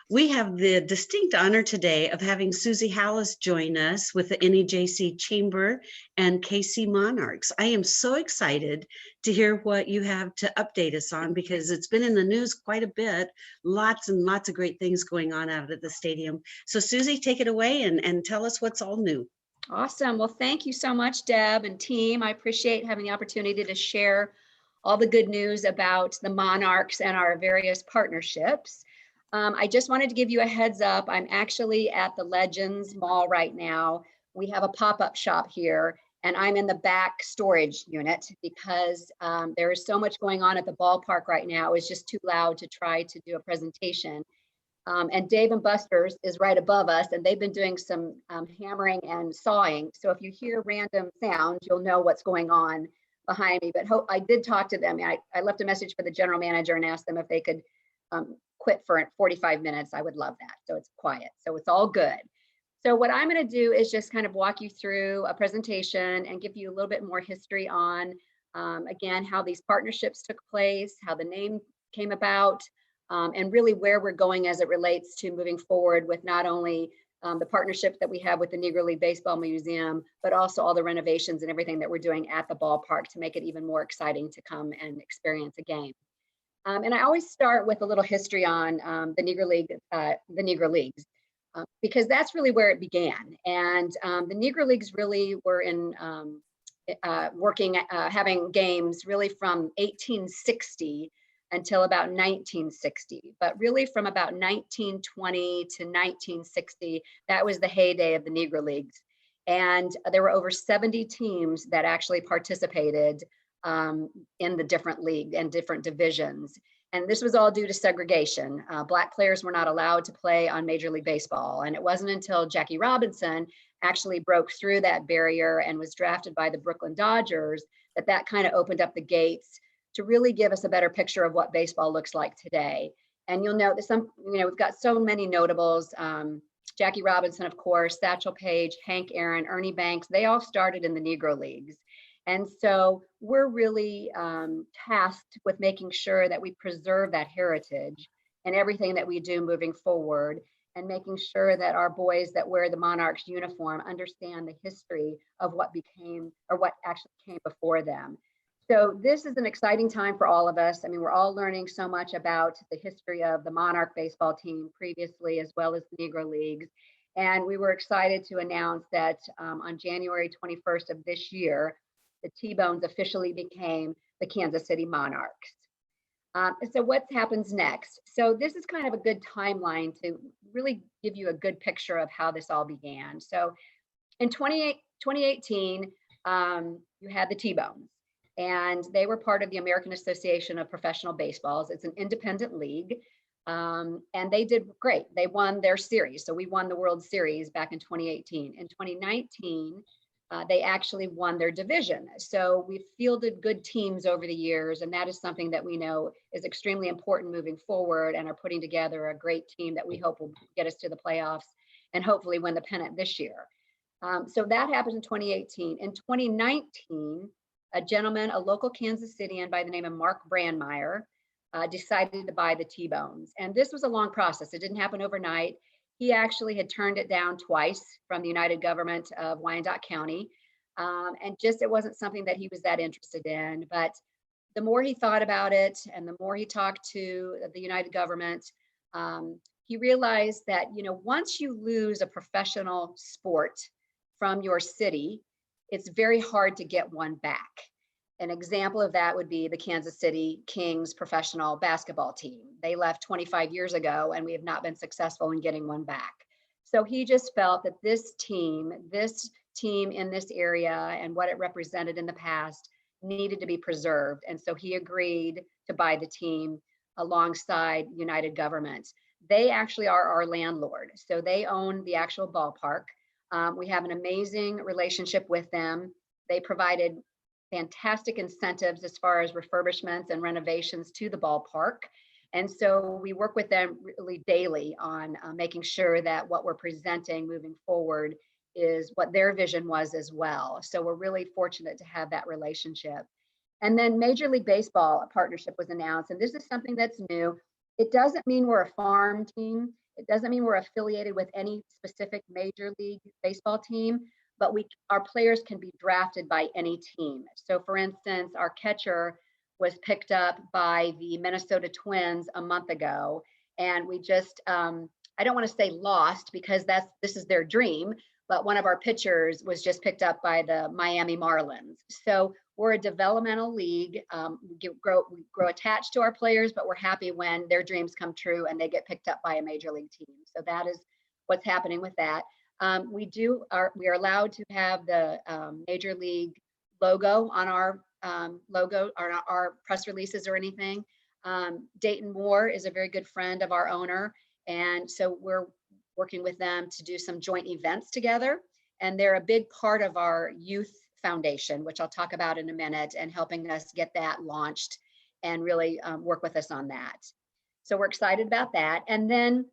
We have the distinct honor today of having Susie Hallis join us with the NEJC Chamber and KC Monarchs. I am so excited to hear what you have to update us on because it's been in the news quite a bit. Lots and lots of great things going on out at the stadium. So Susie, take it away and tell us what's all new. Awesome. Well, thank you so much, Deb and team. I appreciate having the opportunity to share all the good news about the Monarchs and our various partnerships. I just wanted to give you a heads up. I'm actually at the Legends Mall right now. We have a pop-up shop here, and I'm in the back storage unit because there is so much going on at the ballpark right now. It's just too loud to try to do a presentation. And Dave and Buster's is right above us, and they've been doing some hammering and sawing. So if you hear random sounds, you'll know what's going on behind me. But I did talk to them. I left a message for the general manager and asked them if they could quit for 45 minutes. I would love that. So it's quiet. So it's all good. So what I'm going to do is just kind of walk you through a presentation and give you a little bit more history on, again, how these partnerships took place, how the name came about, and really where we're going as it relates to moving forward with not only the partnership that we have with the Negro League Baseball Museum, but also all the renovations and everything that we're doing at the ballpark to make it even more exciting to come and experience a game. And I always start with a little history on the Negro Leagues, because that's really where it began. And the Negro Leagues really were in having games really from 1860 until about 1960, but really from about 1920 to 1960, that was the heyday of the Negro Leagues. And there were over 70 teams that actually participated in the different league and different divisions. And this was all due to segregation. Black players were not allowed to play on Major League Baseball. And it wasn't until Jackie Robinson actually broke through that barrier and was drafted by the Brooklyn Dodgers that kind of opened up the gates to really give us a better picture of what baseball looks like today. And you'll note that we've got so many notables. Jackie Robinson, of course, Satchel Paige, Hank Aaron, Ernie Banks, they all started in the Negro Leagues. And so we're really tasked with making sure that we preserve that heritage and everything that we do moving forward, and making sure that our boys that wear the Monarchs uniform understand the history of what became or what actually came before them. So this is an exciting time for all of us. I mean, we're all learning so much about the history of the Monarch baseball team previously, as well as the Negro Leagues. And we were excited to announce that on January 21st of this year, the T-Bones officially became the Kansas City Monarchs. So what happens next? So this is kind of a good timeline to really give you a good picture of how this all began. So in 2018, you had the T-Bones, and they were part of the American Association of Professional Baseballs. It's an independent league, and they did great. They won their series. So we won the World Series back in 2018. In 2019, they actually won their division. So we've fielded good teams over the years, and that is something that we know is extremely important moving forward, and are putting together a great team that we hope will get us to the playoffs and hopefully win the pennant this year. So that happened in 2018. In 2019, a local Kansas Cityan by the name of Mark Brandmeier, decided to buy the T-Bones. And this was a long process. It didn't happen overnight. He actually had turned it down twice from the United Government of Wyandotte County. And just, it wasn't something that he was that interested in. But the more he thought about it and the more he talked to the United Government, he realized that, once you lose a professional sport from your city, it's very hard to get one back. An example of that would be the Kansas City Kings professional basketball team. They left 25 years ago, and we have not been successful in getting one back. So he just felt that this team in this area and what it represented in the past needed to be preserved. And so he agreed to buy the team alongside United Government. They actually are our landlord. So they own the actual ballpark. We have an amazing relationship with them. They provided fantastic incentives as far as refurbishments and renovations to the ballpark. And so we work with them really daily on making sure that what we're presenting moving forward is what their vision was as well. So we're really fortunate to have that relationship. And then Major League Baseball partnership was announced. And this is something that's new. It doesn't mean we're a farm team. It doesn't mean we're affiliated with any specific Major League Baseball team, but our players can be drafted by any team. So for instance, our catcher was picked up by the Minnesota Twins a month ago, and we just I don't want to say lost because this is their dream, but one of our pitchers was just picked up by the Miami Marlins. So we're a developmental league. We grow attached to our players, but we're happy when their dreams come true and they get picked up by a major league team. So that is what's happening with that. We are allowed to have the major league logo on our logo or our press releases or anything. Dayton Moore is a very good friend of our owner, and so we're working with them to do some joint events together. And they're a big part of our youth foundation, which I'll talk about in a minute, and helping us get that launched and really work with us on that. So we're excited about that. And then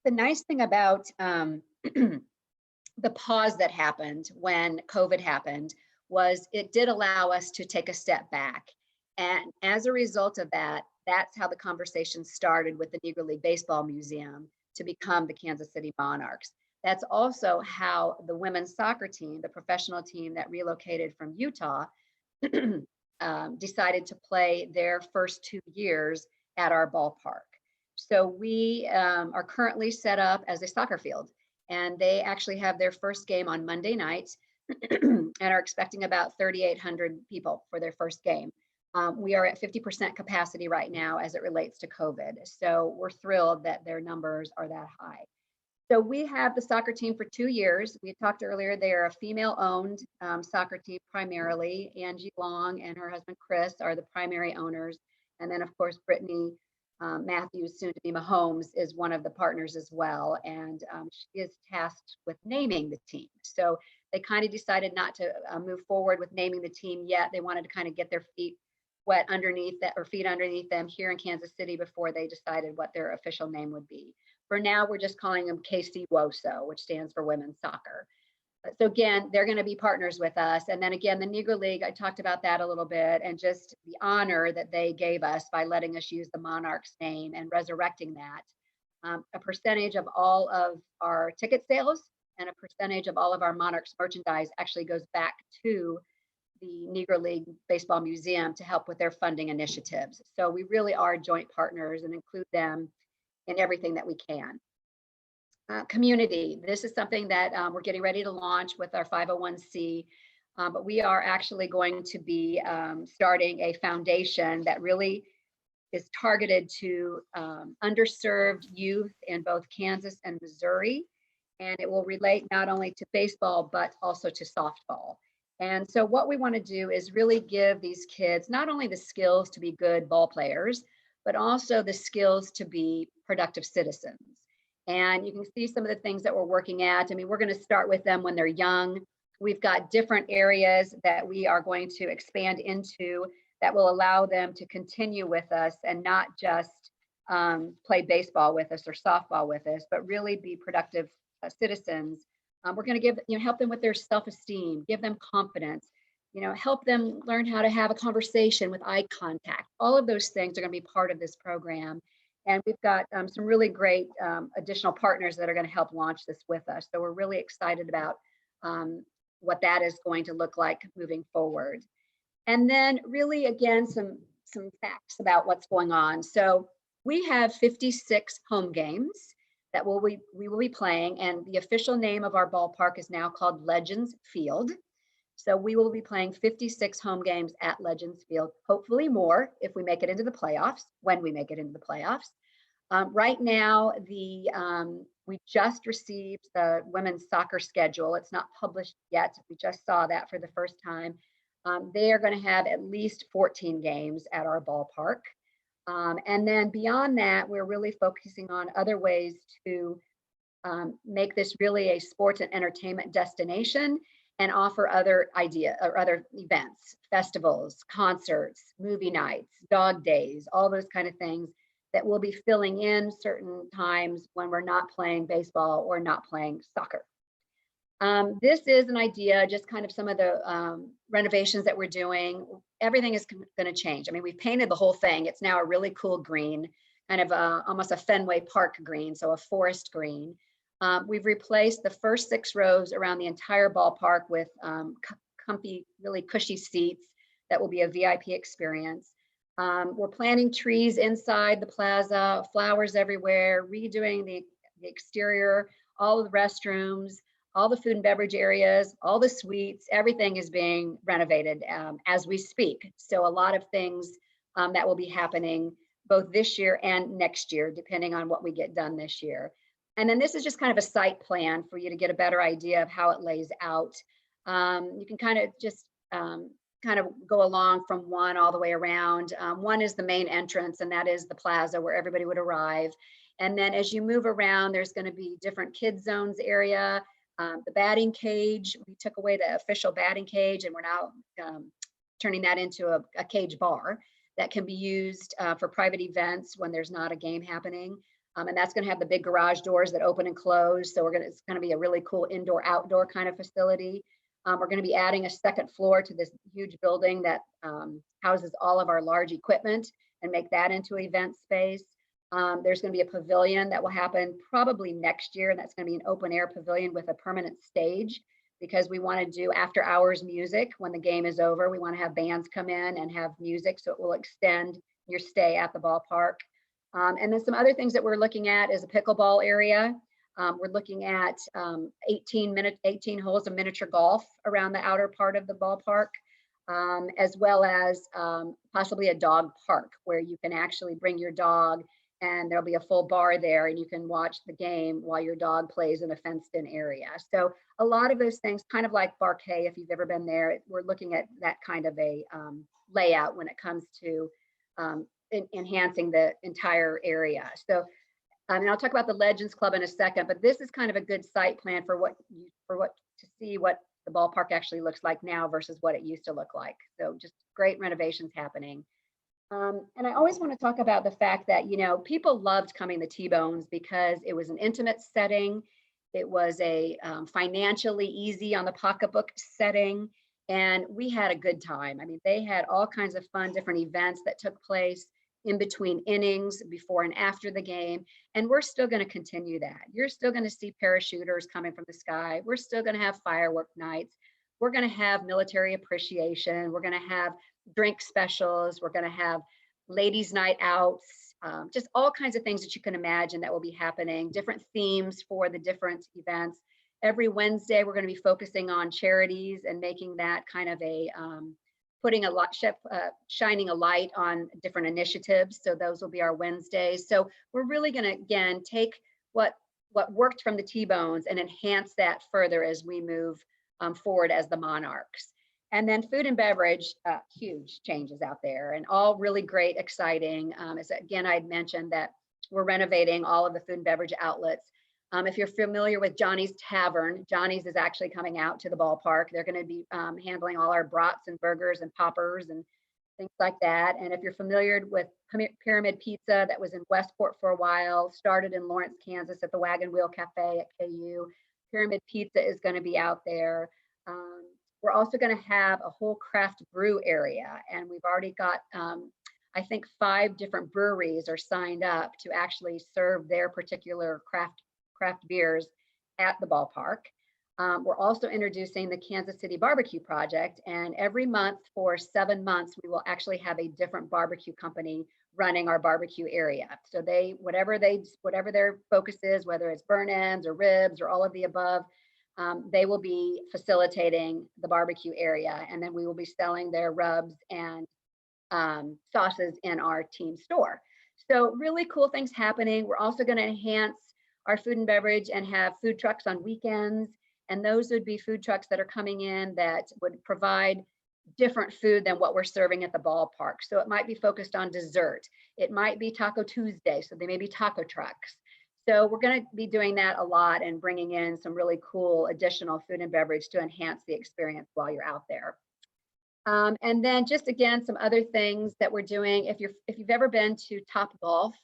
the nice thing about the pause that happened when COVID happened was it did allow us to take a step back. And as a result of that, that's how the conversation started with the Negro League Baseball Museum to become the Kansas City Monarchs. That's also how the women's soccer team, the professional team that relocated from Utah, decided to play their first 2 years at our ballpark. So we are currently set up as a soccer field, and they actually have their first game on Monday night and are expecting about 3,800 people for their first game. We are at 50% capacity right now as it relates to COVID. So we're thrilled that their numbers are that high. So we have the soccer team for 2 years. We talked earlier, they are a female-owned soccer team primarily. Angie Long and her husband Chris are the primary owners. And then of course, Brittany Matthews, soon to be Mahomes, is one of the partners as well. And she is tasked with naming the team. So they kind of decided not to move forward with naming the team yet. They wanted to kind of get their feet wet underneath that, or feet underneath them here in Kansas City before they decided what their official name would be. For now, we're just calling them KC WOSO, which stands for Women's Soccer. So again, they're going to be partners with us. And then again, the Negro League, I talked about that a little bit, and just the honor that they gave us by letting us use the Monarchs name and resurrecting that. A percentage of all of our ticket sales and a percentage of all of our Monarchs merchandise actually goes back to the Negro League Baseball Museum to help with their funding initiatives. So we really are joint partners and include them in everything that we can. Community, this is something that we're getting ready to launch with our 501c, but we are actually going to be starting a foundation that really is targeted to underserved youth in both Kansas and Missouri. And it will relate not only to baseball, but also to softball. And so what we want to do is really give these kids not only the skills to be good ball players, but also the skills to be productive citizens. And you can see some of the things that we're working at. I mean, we're going to start with them when they're young. We've got different areas that we are going to expand into that will allow them to continue with us and not just play baseball with us or softball with us, but really be productive citizens. We're going to help them with their self-esteem, give them confidence, help them learn how to have a conversation with eye contact. All of those things are going to be part of this program. And we've got some really great additional partners that are going to help launch this with us. So we're really excited about what that is going to look like moving forward. And then really, again, some facts about what's going on. So we have 56 home games that we will be playing, and the official name of our ballpark is now called Legends Field. So we will be playing 56 home games at Legends Field, hopefully more if we make it into the playoffs, when we make it into the playoffs. Right now, we just received the women's soccer schedule. It's not published yet. We just saw that for the first time. They are going to have at least 14 games at our ballpark. And then beyond that, we're really focusing on other ways to make this really a sports and entertainment destination and offer other events, festivals, concerts, movie nights, dog days, all those kind of things that we'll be filling in certain times when we're not playing baseball or not playing soccer. This is an idea, just kind of some of the renovations that we're doing. Everything is going to change. I mean, we've painted the whole thing. It's now a really cool green kind of almost a Fenway Park green, so a forest green. We've replaced the first 6 rows around the entire ballpark with comfy, really cushy seats that will be a VIP experience. We're planting trees inside the plaza, flowers everywhere, redoing the exterior, all of the restrooms, all the food and beverage areas, all the suites, everything is being renovated as we speak. So a lot of things that will be happening both this year and next year, depending on what we get done this year. And then this is just kind of a site plan for you to get a better idea of how it lays out. You can kind of just kind of go along from one all the way around. One is the main entrance, and that is the plaza where everybody would arrive. And then as you move around, there's going to be different kids zones area, the batting cage. We took away the official batting cage, and we're now turning that into a cage bar that can be used for private events when there's not a game happening. And that's going to have the big garage doors that open and close. So it's going to be a really cool indoor outdoor kind of facility. We're going to be adding a second floor to this huge building that houses all of our large equipment and make that into an event space. There's going to be a pavilion that will happen probably next year, and that's going to be an open air pavilion with a permanent stage, because we want to do after hours music when the game is over. We want to have bands come in and have music, so it will extend your stay at the ballpark. And then some other things that we're looking at is a pickleball area. We're looking at 18 holes of miniature golf around the outer part of the ballpark, as well as possibly a dog park where you can actually bring your dog, and there'll be a full bar there, and you can watch the game while your dog plays in a fenced-in area. So a lot of those things, kind of like Barquet, if you've ever been there, we're looking at that kind of a layout when it comes to enhancing the entire area. So, and I'll talk about the Legends Club in a second, but this is kind of a good site plan for what to see what the ballpark actually looks like now versus what it used to look like. So just great renovations happening. And I always want to talk about the fact that, people loved coming to T-Bones because it was an intimate setting. It was a financially easy on the pocketbook setting, and we had a good time. I mean, they had all kinds of fun, different events that took place in between innings, before and after the game. And we're still going to continue that. You're still going to see parachuters coming from the sky. We're still going to have firework nights. We're going to have military appreciation. We're going to have drink specials. We're going to have ladies' night outs, just all kinds of things that you can imagine that will be happening, different themes for the different events. Every Wednesday, we're going to be focusing on charities and making that kind of a shining a light on different initiatives. So those will be our Wednesdays. So we're really going to, again, take what worked from the T-Bones and enhance that further as we move forward as the Monarchs. And then food and beverage, huge changes out there, and all really great, exciting. As again, I'd mentioned that we're renovating all of the food and beverage outlets. If you're familiar with Johnny's Tavern, Johnny's is actually coming out to the ballpark. They're going to be handling all our brats and burgers and poppers and things like that. And if you're familiar with Pyramid Pizza, that was in Westport for a while, started in Lawrence, Kansas at the Wagon Wheel Cafe at KU. Pyramid Pizza is going to be out there. We're also going to have a whole craft brew area, and we've already got, I think, 5 different breweries are signed up to actually serve their particular craft beers at the ballpark. We're also introducing the Kansas City Barbecue Project, and every month for 7 months, we will actually have a different barbecue company running our barbecue area. So whatever their focus is, whether it's burn-ins or ribs or all of the above, they will be facilitating the barbecue area, and then we will be selling their rubs and sauces in our team store. So really cool things happening. We're also going to enhance our food and beverage and have food trucks on weekends. And those would be food trucks that are coming in that would provide different food than what we're serving at the ballpark. So it might be focused on dessert. It might be Taco Tuesday, so they may be taco trucks. So we're going to be doing that a lot and bringing in some really cool additional food and beverage to enhance the experience while you're out there. And then just again, some other things that we're doing. If you've ever been to Top Golf,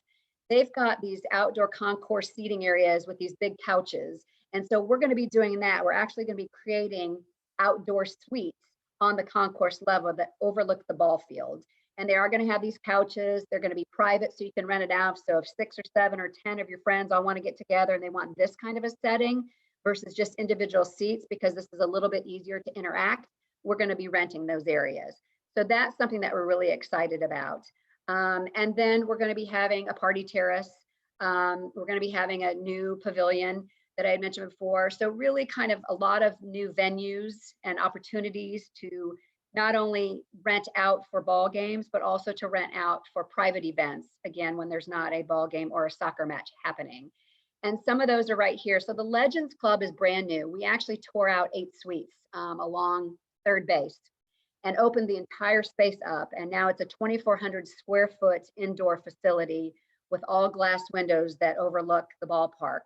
they've got these outdoor concourse seating areas with these big couches. And so we're going to be doing that. We're actually going to be creating outdoor suites on the concourse level that overlook the ball field. And they are going to have these couches. They're going to be private, so you can rent it out. So if 6 or 7 or 10 of your friends all want to get together and they want this kind of a setting versus just individual seats, because this is a little bit easier to interact, we're going to be renting those areas. So that's something that we're really excited about. And then we're going to be having a party terrace. We're going to be having a new pavilion that I had mentioned before. So really kind of a lot of new venues and opportunities to not only rent out for ball games, but also to rent out for private events, again, when there's not a ball game or a soccer match happening. And some of those are right here. So the Legends Club is brand new. We actually tore out 8 suites along third base and opened the entire space up. And now it's a 2,400 square foot indoor facility with all glass windows that overlook the ballpark.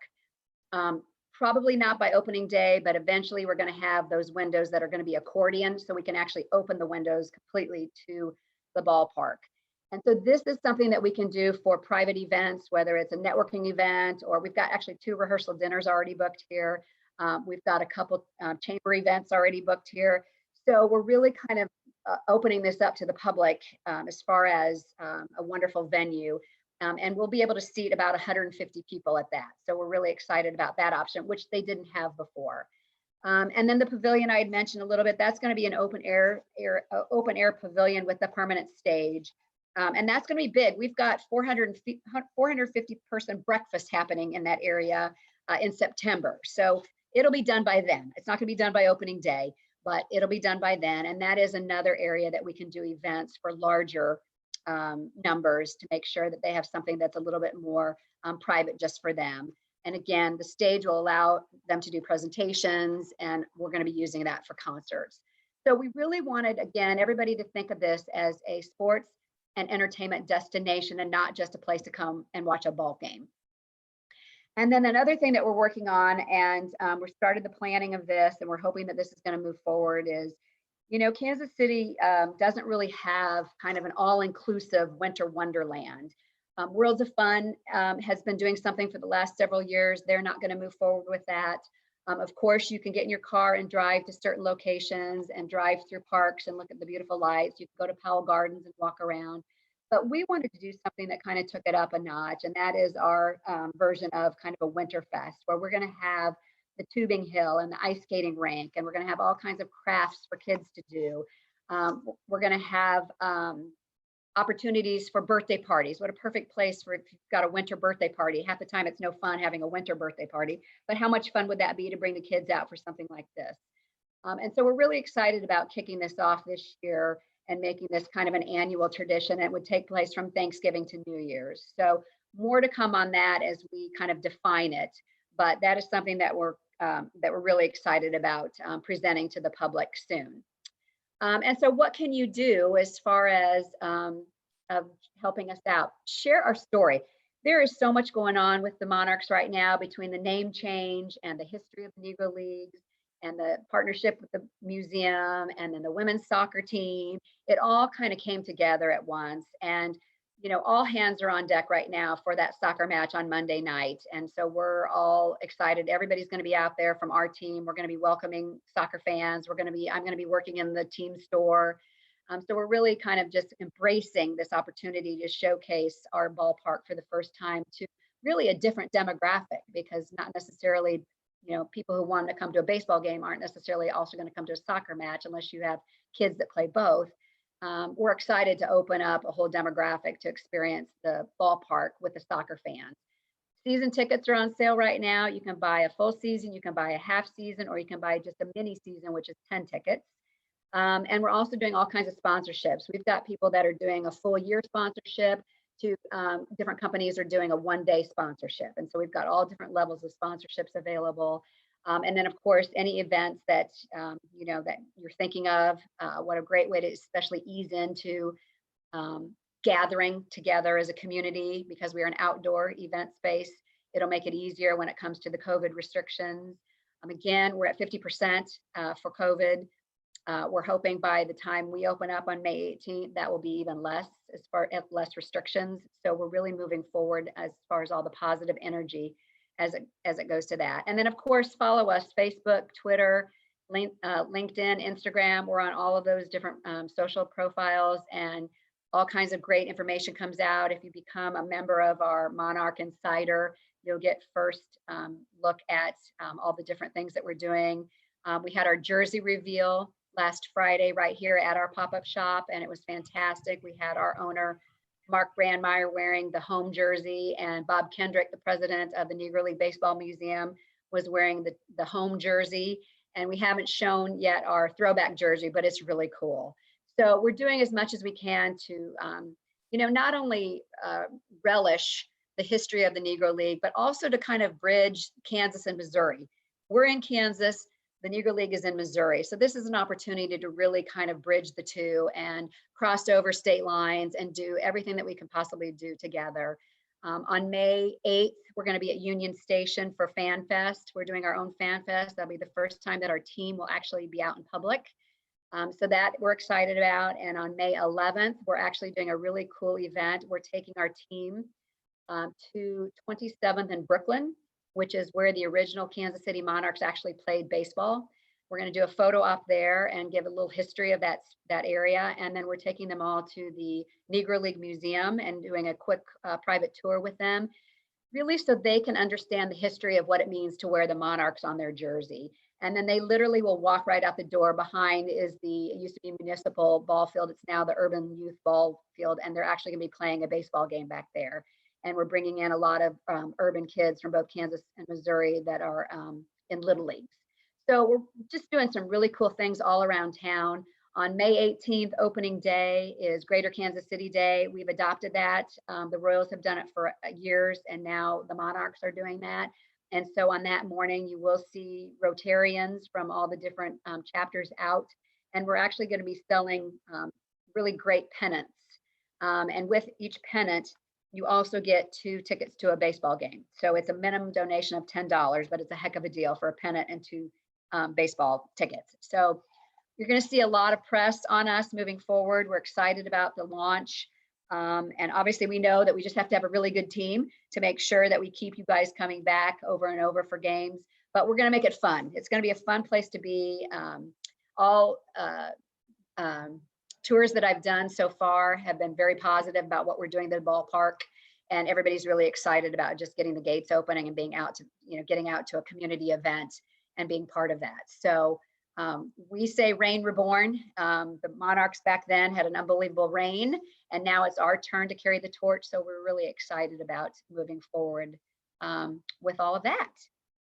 Probably not by opening day, but eventually we're going to have those windows that are going to be accordion, so we can actually open the windows completely to the ballpark. And so this is something that we can do for private events, whether it's a networking event, or we've got actually 2 rehearsal dinners already booked here. We've got a couple chamber events already booked here. So we're really kind of opening this up to the public as far as a wonderful venue. And we'll be able to seat about 150 people at that. So we're really excited about that option, which they didn't have before. And then the pavilion I had mentioned a little bit, that's going to be an open air pavilion with a permanent stage. And that's going to be big. We've got 450 person breakfast happening in that area in September. So it'll be done by then. It's not going to be done by opening day, but it'll be done by then. And that is another area that we can do events for larger numbers to make sure that they have something that's a little bit more private just for them. And again, the stage will allow them to do presentations, and we're going to be using that for concerts. So we really wanted, again, everybody to think of this as a sports and entertainment destination and not just a place to come and watch a ball game. And then another thing that we're working on, and we started the planning of this, and we're hoping that this is going to move forward, is, you know, Kansas City doesn't really have kind of an all-inclusive winter wonderland. Worlds of Fun has been doing something for the last several years. They're not going to move forward with that. Of course, you can get in your car and drive to certain locations and drive through parks and look at the beautiful lights. You can go to Powell Gardens and walk around. But we wanted to do something that kind of took it up a notch, and that is our version of kind of a winter fest, where we're going to have the tubing hill and the ice skating rink, and we're going to have all kinds of crafts for kids to do. We're going to have opportunities for birthday parties. What a perfect place for if you've got a winter birthday party. Half the time it's no fun having a winter birthday party, but how much fun would that be to bring the kids out for something like this? And so we're really excited about kicking this off this year and making this kind of an annual tradition. It would take place from Thanksgiving to New Year's. So more to come on that as we kind of define it, but that is something that we're really excited about presenting to the public soon. And so what can you do as far as helping us out? Share our story. There is so much going on with the Monarchs right now, between the name change and the history of the Negro Leagues and the partnership with the museum and then the women's soccer team. It all kind of came together at once. And you know, all hands are on deck right now for that soccer match on Monday night. And so we're all excited. Everybody's going to be out there from our team. We're going to be welcoming soccer fans. I'm going to be working in the team store. So we're really kind of just embracing this opportunity to showcase our ballpark for the first time to really a different demographic, because not necessarily, you know, people who want to come to a baseball game aren't necessarily also going to come to a soccer match unless you have kids that play both. We're excited to open up a whole demographic to experience the ballpark with the soccer fans. Season tickets are on sale right now. You can buy a full season, you can buy a half season, or you can buy just a mini season, which is 10 tickets. And we're also doing all kinds of sponsorships. We've got people that are doing a full year sponsorship to different companies are doing a one-day sponsorship. And so we've got all different levels of sponsorships available. And then, of course, any events that, you know, that you're thinking of, what a great way to especially ease into gathering together as a community, because we are an outdoor event space. It'll make it easier when it comes to the COVID restrictions. Again, we're at 50% for COVID. We're hoping by the time we open up on May 18th, that will be even less, as far as less restrictions. So we're really moving forward as far as all the positive energy as it goes to that. And then, of course, follow us: Facebook, Twitter, LinkedIn, Instagram. We're on all of those different social profiles, and All kinds of great information comes out. If you become a member of our Monarch Insider, you'll get first look at all the different things that we're doing. We had our jersey reveal last Friday right here at our pop-up shop, and it was fantastic. We had our owner, Mark Brandmeier, wearing the home jersey, and Bob Kendrick, the president of the Negro League Baseball Museum, was wearing the home jersey. And we haven't shown yet our throwback jersey, but it's really cool. So we're doing as much as we can to, not only relish the history of the Negro League, but also to kind of bridge Kansas and Missouri. We're in Kansas, the Negro League is in Missouri. So this is an opportunity to really kind of bridge the two and cross over state lines and do everything that we can possibly do together. On May 8th, we're going to be at Union Station for Fan Fest. We're doing our own Fan Fest. That'll be the first time that our team will actually be out in public. So that we're excited about. And on May 11th, we're actually doing a really cool event. We're taking our team to 27th and Brooklyn, which is where the original Kansas City Monarchs actually played baseball. We're going to do a photo op there and give a little history of that area. And then we're taking them all to the Negro League Museum and doing a quick private tour with them, really so they can understand the history of what it means to wear the Monarchs on their jersey. And then they literally will walk right out the door. Behind is it used to be municipal ball field. It's now the urban youth ball field. And they're actually going to be playing a baseball game back there. And we're bringing in a lot of urban kids from both Kansas and Missouri that are in little leagues. So we're just doing some really cool things all around town. On May 18th, opening day is Greater Kansas City Day. We've adopted that. The Royals have done it for years, and now the Monarchs are doing that. And so on that morning, you will see Rotarians from all the different chapters out. And we're actually going to be selling really great pennants. And with each pennant, you also get 2 tickets to a baseball game. So it's a minimum donation of $10, but it's a heck of a deal for a pennant and 2 baseball tickets. So you're going to see a lot of press on us moving forward. We're excited about the launch. And obviously we know that we just have to have a really good team to make sure that we keep you guys coming back over and over for games, but we're going to make it fun. It's going to be a fun place to be. All tours that I've done so far have been very positive about what we're doing at the ballpark, and everybody's really excited about just getting the gates opening and being out to, getting out to a community event and being part of that. So we say rain reborn. The Monarchs back then had an unbelievable reign, and now it's our turn to carry the torch. So we're really excited about moving forward with all of that.